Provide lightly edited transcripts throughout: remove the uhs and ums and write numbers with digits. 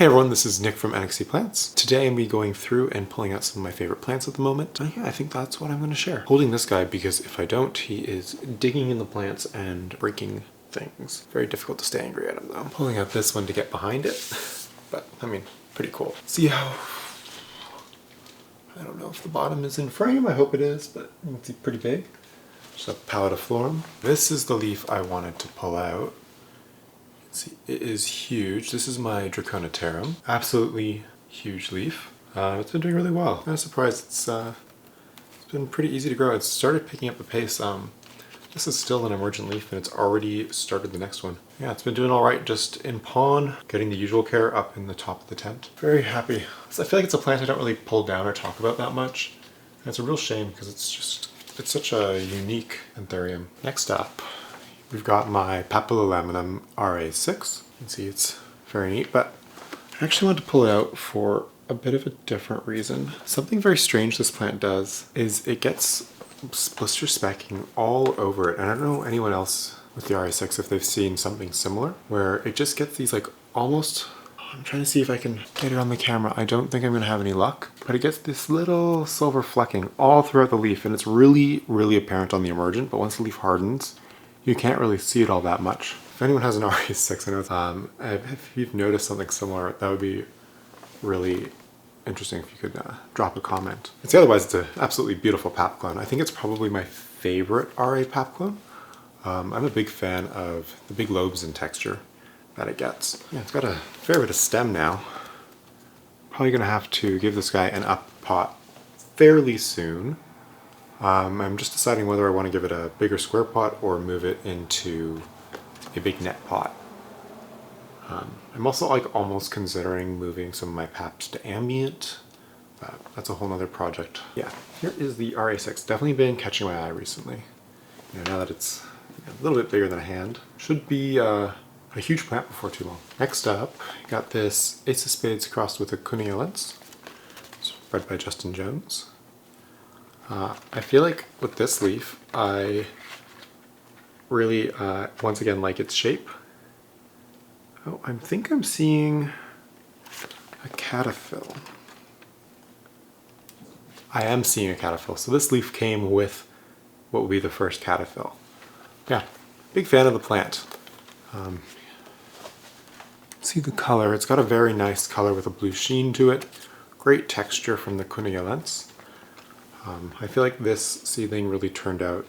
Hey everyone, this is Nick from NXT Plants. Today I'm going to be going through and pulling out some of my favorite plants at the moment. Yeah, I think that's what I'm going to share. Holding this guy because if I don't, he is digging in the plants and breaking things. Very difficult to stay angry at him though. Pulling out this one to get behind it, but I mean, pretty cool. See how, I don't know if the bottom is in frame, I hope it is, but it's pretty big. Just a pallidiflorum. This is the leaf I wanted to pull out. See, it is huge. This is my Draconitarum. Absolutely huge leaf. It's been doing really well. I'm kind of surprised it's been pretty easy to grow. It's started picking up the pace. This is still an emergent leaf and it's already started the next one. Yeah, it's been doing all right just in pawn, getting the usual care up in the top of the tent. Very happy. So I feel like it's a plant I don't really pull down or talk about that much. And it's a real shame because it's such a unique Anthurium. Next up, we've got my Papilolaminum RA6. You can see it's very neat, but I actually wanted to pull it out for a bit of a different reason. Something very strange this plant does is it gets blister specking all over it. And I don't know anyone else with the RA6 if they've seen something similar, where it just gets these like almost, I'm trying to see if I can get it on the camera. I don't think I'm gonna have any luck, but it gets this little silver flecking all throughout the leaf and it's really, really apparent on the emergent, but once the leaf hardens, you can't really see it all that much. If anyone has an RA6, I know if you've noticed something similar, that would be really interesting if you could drop a comment. Otherwise, it's an absolutely beautiful pap clone. I think it's probably my favorite RA pap clone. I'm a big fan of the big lobes and texture that it gets. Yeah, it's got a fair bit of stem now. Probably gonna have to give this guy an up pot fairly soon. I'm just deciding whether I want to give it a bigger square pot or move it into a big net pot. I'm also like almost considering moving some of my paps to ambient, but that's a whole nother project. Yeah, here is the RA6. Definitely been catching my eye recently. Now that it's a little bit bigger than a hand, should be a huge plant before too long. Next up, got this Ace of Spades crossed with a Cuniolens. It's bred by Justin Jones. I feel like with this leaf, I really, once again, like its shape. Oh, I think I'm seeing a cataphyll. I am seeing a cataphyll. So this leaf came with what will be the first cataphyll. Yeah, big fan of the plant. See the color. It's got a very nice color with a blue sheen to it. Great texture from the Cuniolens. I feel like this seedling really turned out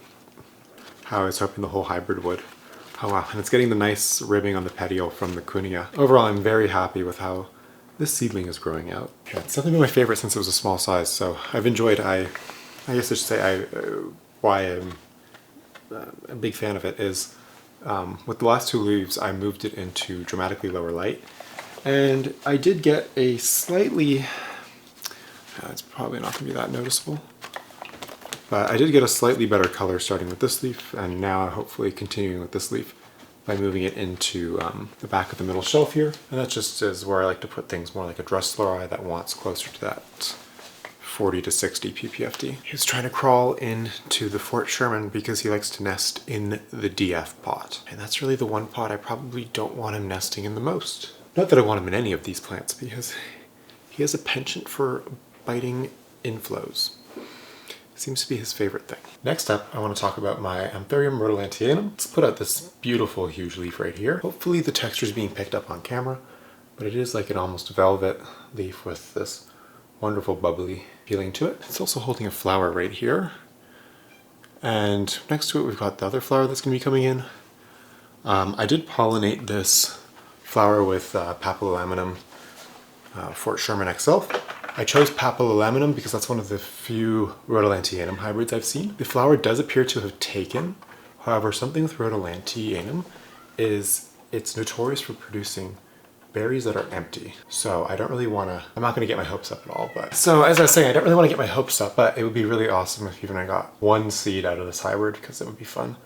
how I was hoping the whole hybrid would. Oh wow, and it's getting the nice ribbing on the petiole from the Cunia. Overall, I'm very happy with how this seedling is growing out. Yeah, it's definitely been my favorite since it was a small size, so I've enjoyed, I guess I should say why I'm a big fan of it is with the last two leaves, I moved it into dramatically lower light, and I did get a slightly, it's probably not going to be that noticeable, but I did get a slightly better color starting with this leaf, and now hopefully continuing with this leaf by moving it into the back of the middle shelf here. And that just is where I like to put things more like a Dressleri that wants closer to that 40 to 60 ppfd. He's trying to crawl into the Fort Sherman because he likes to nest in the DF pot. And that's really the one pot I probably don't want him nesting in the most. Not that I want him in any of these plants, because he has a penchant for biting inflows. Seems to be his favorite thing. Next up, I want to talk about my Anthurium rhodolantianum. Let's put out this beautiful huge leaf right here. Hopefully the texture is being picked up on camera, but it is like an almost velvet leaf with this wonderful bubbly feeling to it. It's also holding a flower right here. And next to it, we've got the other flower that's going to be coming in. I did pollinate this flower with Papilolaminum Fort Sherman XL. I chose Papilolaminum because that's one of the few rhodolantianum hybrids I've seen. The flower does appear to have taken. However, something with rhodolantianum is it's notorious for producing berries that are empty. So I don't really want to, I'm not going to get my hopes up at all, but. So as I was saying, I don't really want to get my hopes up, but it would be really awesome if even I got one seed out of this hybrid, because it would be fun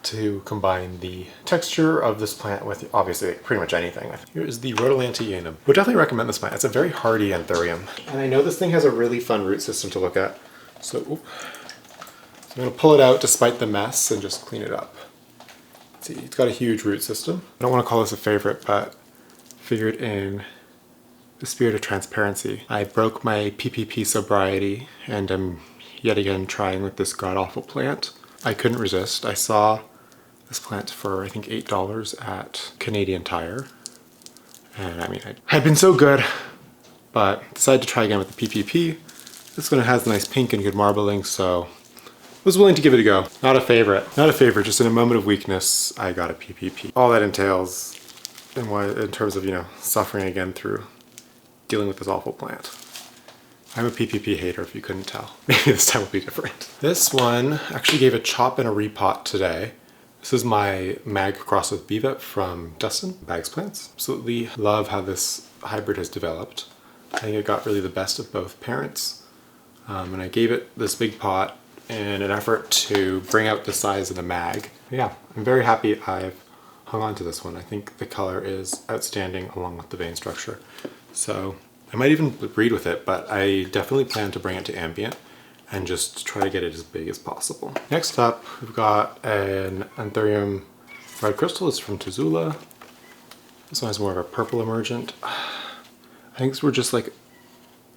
to combine the texture of this plant with obviously pretty much anything. Here is the rhodolantianum. Would definitely recommend this plant. It's a very hardy Anthurium. And I know this thing has a really fun root system to look at. So I'm going to pull it out despite the mess and just clean it up. See, it's got a huge root system. I don't want to call this a favorite, but figured in the spirit of transparency, I broke my PPP sobriety and I'm yet again trying with this god-awful plant. I couldn't resist. I saw this plant for I think $8 at Canadian Tire. And I mean, it had been so good, but decided to try again with the PPP. This one has nice pink and good marbling, so was willing to give it a go. Not a favorite, just in a moment of weakness, I got a PPP. All that entails in terms of, suffering again through dealing with this awful plant. I'm a PPP hater if you couldn't tell. Maybe this time will be different. This one actually gave a chop and a repot today. This is my mag cross with BVEP from Dustin, Bags Plants. Absolutely love how this hybrid has developed. I think it got really the best of both parents. And I gave it this big pot in an effort to bring out the size of the mag. Yeah, I'm very happy I've hung on to this one. I think the color is outstanding along with the vein structure. So I might even breed with it, but I definitely plan to bring it to ambient and just try to get it as big as possible. Next up, we've got an Anthurium red crystal. It's from Tazula. This one has more of a purple emergent. I think we're just like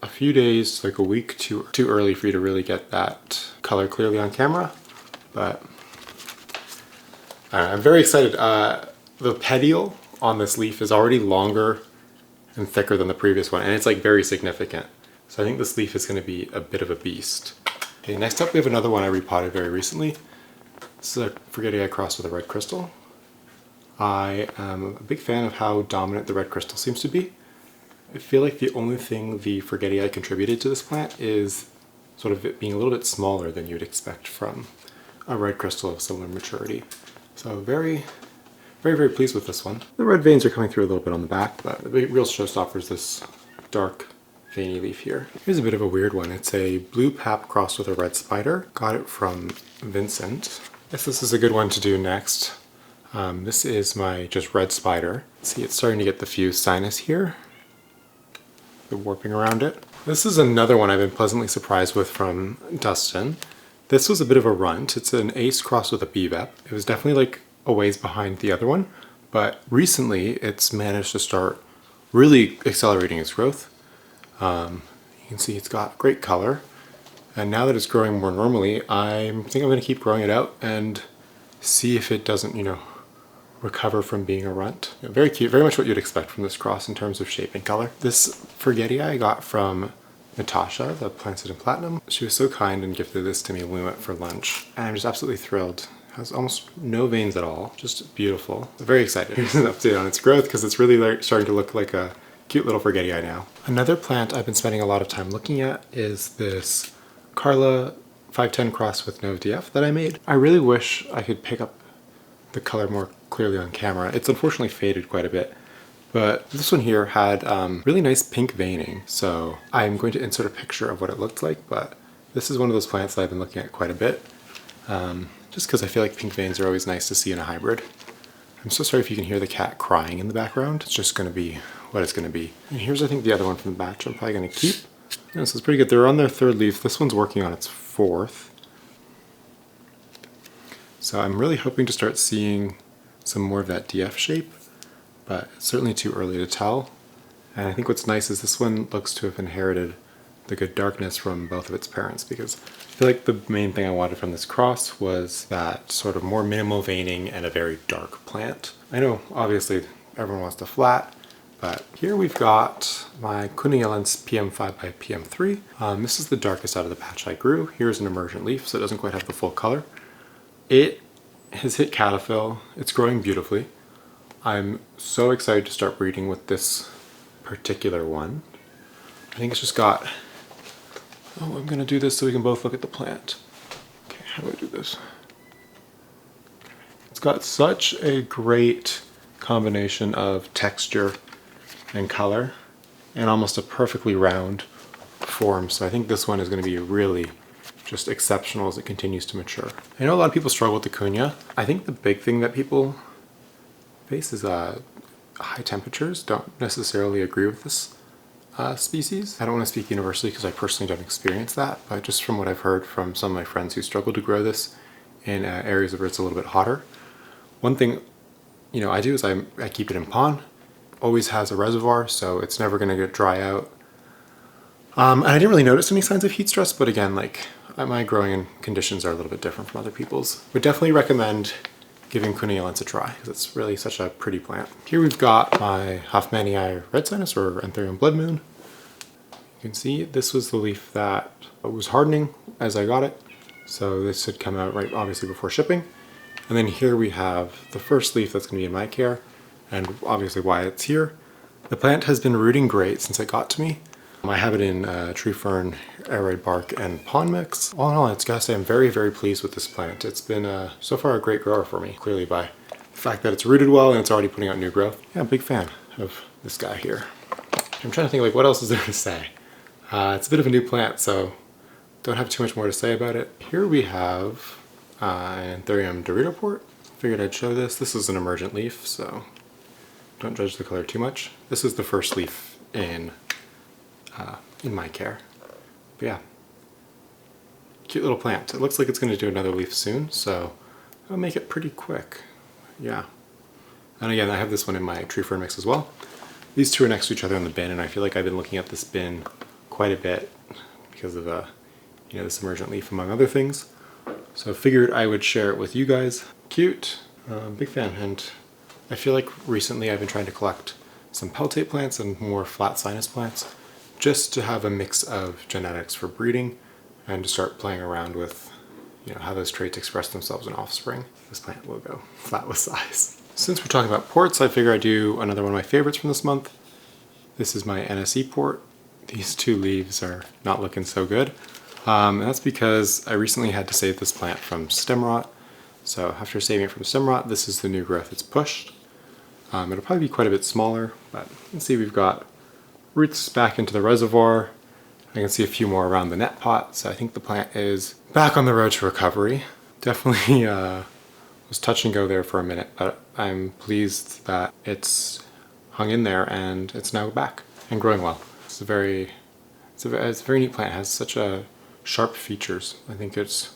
a few days, like a week too early for you to really get that color clearly on camera, but I'm very excited. The petiole on this leaf is already longer and thicker than the previous one, and it's like very significant. So I think this leaf is going to be a bit of a beast. Okay, next up we have another one I repotted very recently. This is a Forgetii I crossed with a red crystal. I am a big fan of how dominant the red crystal seems to be. I feel like the only thing the Forgetii contributed to this plant is sort of it being a little bit smaller than you'd expect from a red crystal of similar maturity. So very pleased with this one. The red veins are coming through a little bit on the back, but the real showstopper is this dark veiny leaf here. Here's a bit of a weird one. It's a blue pap crossed with a red spider. Got it from Vincent. I guess this is a good one to do next. This is my just red spider. See, it's starting to get the fused sinus here. The warping around it. This is another one I've been pleasantly surprised with from Dustin. This was a bit of a runt. It's an ace crossed with a BVEP. It was definitely like a ways behind the other one, but recently it's managed to start really accelerating its growth. You can see it's got great color, and now that it's growing more normally, I think I'm going to keep growing it out and see if it doesn't, recover from being a runt. Very cute, very much what you'd expect from this cross in terms of shape and color. This Forgetii I got from Natasha, the Plants in Platinum. She was so kind and gifted this to me when we went for lunch, and I'm just absolutely thrilled. It has almost no veins at all, just beautiful. I'm very excited. Here's an update on its growth because it's really starting to look like a cute little Forgetii now. Another plant I've been spending a lot of time looking at is this Carla 510 cross with no DF that I made. I really wish I could pick up the color more clearly on camera. It's unfortunately faded quite a bit, but this one here had really nice pink veining, so I'm going to insert a picture of what it looked like, but this is one of those plants that I've been looking at quite a bit, just because I feel like pink veins are always nice to see in a hybrid. I'm so sorry if you can hear the cat crying in the background. It's just going to be what it's going to be. And here's, I think, the other one from the batch I'm probably going to keep. Yeah, this is pretty good. They're on their third leaf. This one's working on its fourth. So I'm really hoping to start seeing some more of that DF shape, but it's certainly too early to tell. And I think what's nice is this one looks to have inherited the good darkness from both of its parents, because I feel like the main thing I wanted from this cross was that sort of more minimal veining and a very dark plant. I know obviously everyone wants the flat, but here we've got my Cunnielens PM5 by PM3. This is the darkest out of the patch I grew. Here's an emergent leaf, so it doesn't quite have the full color. It has hit cataphil. It's growing beautifully. I'm so excited to start breeding with this particular one. I think it's just got... Oh, I'm going to do this so we can both look at the plant. Okay, how do I do this? It's got such a great combination of texture and color and almost a perfectly round form. So I think this one is going to be really just exceptional as it continues to mature. I know a lot of people struggle with the Cunha. I think the big thing that people face is high temperatures. Don't necessarily agree with this species. I don't want to speak universally because I personally don't experience that, but just from what I've heard from some of my friends who struggle to grow this in areas where it's a little bit hotter. One thing I do is I keep it in pond always has a reservoir, so it's never going to get dry out. And I didn't really notice any signs of heat stress, but again, like my growing conditions are a little bit different from other people's. Would definitely recommend giving Cuneolens a try because it's really such a pretty plant. Here we've got my Hoffmanii red sinus or Anthurium blood moon. You can see this was the leaf that was hardening as I got it. So this had come out right obviously before shipping. And then here we have the first leaf that's going to be in my care and obviously why it's here. The plant has been rooting great since it got to me. I have it in tree fern, aroid bark, and pond mix. All in all, it's gotta say I'm very, very pleased with this plant. It's been so far a great grower for me, clearly by the fact that it's rooted well and it's already putting out new growth. Yeah, I'm a big fan of this guy here. I'm trying to think like what else is there to say. It's a bit of a new plant, so don't have too much more to say about it. Here we have an Anthurium Doritoport. Figured I'd show this. This is an emergent leaf, so don't judge the color too much. This is the first leaf in my care. But yeah, cute little plant. It looks like it's going to do another leaf soon, so I'll make it pretty quick. Yeah. And again, I have this one in my tree fern mix as well. These two are next to each other in the bin, and I feel like I've been looking at this bin quite a bit because of this emergent leaf among other things. So I figured I would share it with you guys. Cute. Big fan. And I feel like recently I've been trying to collect some peltate plants and more flat sinus plants, just to have a mix of genetics for breeding and to start playing around with how those traits express themselves in offspring. This plant will go flat with size. Since we're talking about ports, I figure I'd do another one of my favorites from this month. This is my NSE port. These two leaves are not looking so good. And that's because I recently had to save this plant from stem rot. So after saving it from stem rot, this is the new growth it's pushed. It'll probably be quite a bit smaller, but you can see we've got roots back into the reservoir. I can see a few more around the net pot, so I think the plant is back on the road to recovery. Definitely was touch and go there for a minute, but I'm pleased that it's hung in there and it's now back and growing well. It's a very neat plant. It has such sharp features. I think it's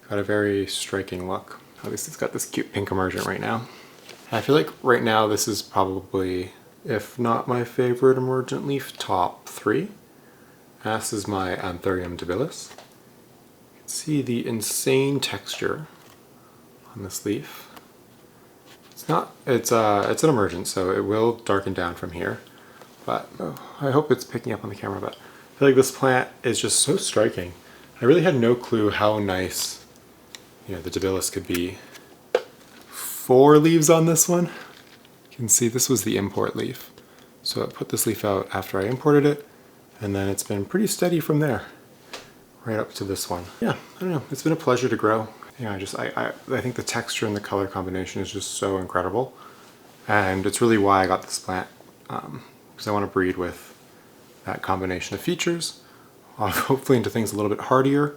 got a very striking look. At least it's got this cute pink emergent right now. I feel like right now this is probably, if not my favorite emergent leaf, top 3. This is my Anthurium debilis. You can see the insane texture on this leaf. It's an emergent, so it will darken down from here. But I hope it's picking up on the camera, but I feel like this plant is just so striking. I really had no clue how nice the debilis could be. 4 leaves on this one. You can see this was the import leaf. So I put this leaf out after I imported it, and then it's been pretty steady from there, right up to this one. Yeah, I don't know, it's been a pleasure to grow. I think the texture and the color combination is just so incredible. And it's really why I got this plant, because I want to breed with that combination of features, hopefully into things a little bit hardier,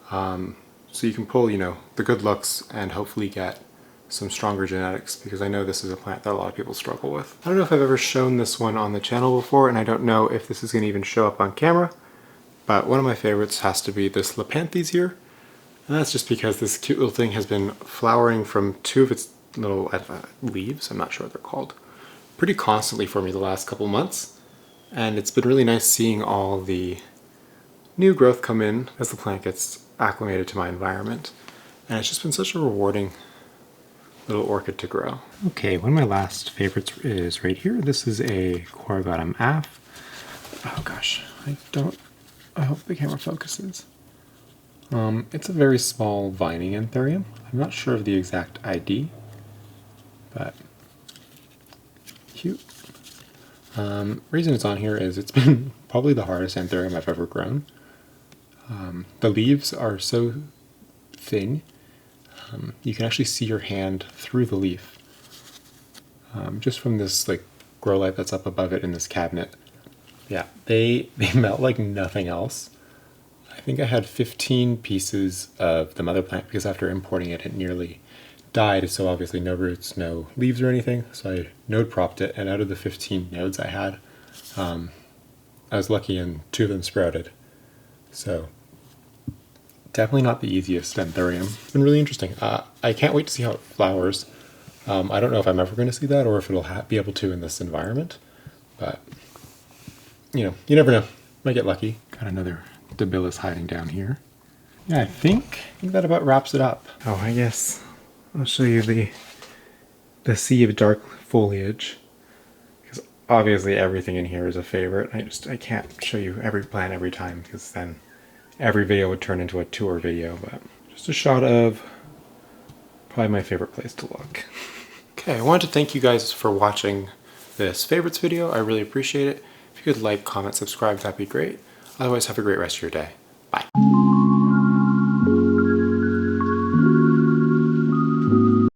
so you can pull, the good looks and hopefully get some stronger genetics, because I know this is a plant that a lot of people struggle with. I don't know if I've ever shown this one on the channel before, and I don't know if this is going to even show up on camera, but one of my favorites has to be this Lepanthes here, and that's just because this cute little thing has been flowering from 2 of its little leaves, I'm not sure what they're called, pretty constantly for me the last couple months, and it's been really nice seeing all the new growth come in as the plant gets acclimated to my environment, and it's just been such a rewarding little orchid to grow. Okay, one of my last favorites is right here. This is a Corrigatum Af. Oh gosh, I hope the camera focuses. It's a very small vining Anthurium. I'm not sure of the exact ID, but cute. Reason it's on here is it's been probably the hardest Anthurium I've ever grown. The leaves are so thin, you can actually see your hand through the leaf. Just from this grow light that's up above it in this cabinet. Yeah, they melt like nothing else. I think I had 15 pieces of the mother plant because after importing it, it nearly died. So obviously no roots, no leaves or anything. So I node propped it, and out of the 15 nodes I had, I was lucky and 2 of them sprouted. So definitely not the easiest Anthurium. It's been really interesting. I can't wait to see how it flowers. I don't know if I'm ever going to see that or if it'll be able to in this environment, but you know, you never know. Might get lucky. Got another debilis hiding down here. Yeah, I think that about wraps it up. Oh, I guess I'll show you the sea of dark foliage, because obviously everything in here is a favorite. I can't show you every plant every time because then every video would turn into a tour video, but just a shot of probably my favorite place to look. Okay, I wanted to thank you guys for watching this favorites video. I really appreciate it. If you could like, comment, subscribe, that'd be great. Otherwise, have a great rest of your day. Bye.